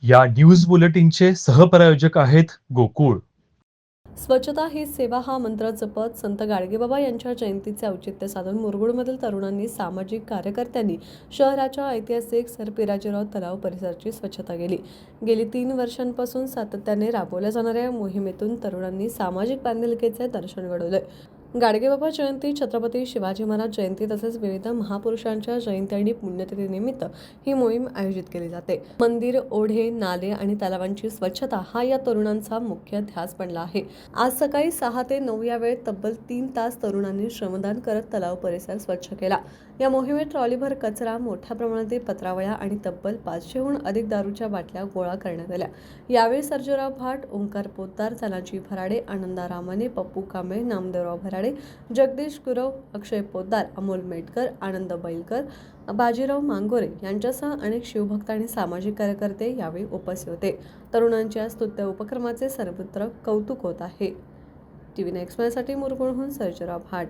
या न्यूज बुलेटिनचे सहप्रायोजक आहेत गोकुळ. स्वच्छता ही सेवा हा मंत्र जपत संत गाडगेबाबा यांच्या जयंतीचे औचित्य साधून मुरगुडमधील तरुणांनी सामाजिक कार्यकर्त्यांनी शहराच्या ऐतिहासिक सरपिराजीराव तलाव परिसराची स्वच्छता केली. गेली 3 वर्षांपासून सातत्याने राबवल्या जाणाऱ्या या मोहिमेतून तरुणांनी सामाजिक बांधिलकीचे दर्शन घडवले. गाडगेबाबा जयंती, छत्रपती शिवाजी महाराज जयंती तसेच विविध महापुरुषांच्या जयंती आणि पुण्यतिथीनिमित्त ही मोहीम आयोजित केली जाते. मंदिर, ओढे, नाले आणि तलावांची स्वच्छता हा या तरुणांचा मुख्य ध्यास बनला आहे. आज सकाळी 6 ते 9 या वेळेत तब्बल 3 तास तरुणांनी श्रमदान करत तलाव परिसर स्वच्छ केला. या मोहिमेत ट्रॉलीभर कचरा, मोठ्या प्रमाणातील पत्रावळ्या आणि तब्बल 500हून अधिक दारूच्या बाटल्या गोळा करण्यात आल्या. यावेळी सर्जेराव भाट, ओंकार पोतदार, तानाजी भराडे, आनंदा रामाने, पप्पू कांबळे, नामदेवराव भराडे, जगदीश गुरव, अक्षय पोतदार, अमोल मेटकर, आनंद बैलकर, बाजीराव मांगोरे यांच्यासह अनेक शिवभक्त आणि सामाजिक कार्यकर्ते यावेळी उपस्थित होते. तरुणांच्या स्तुत्य उपक्रमाचे सर्वत्र कौतुक होत आहे. TV9 साठी मुरगुडहून सर्जेराव भाट.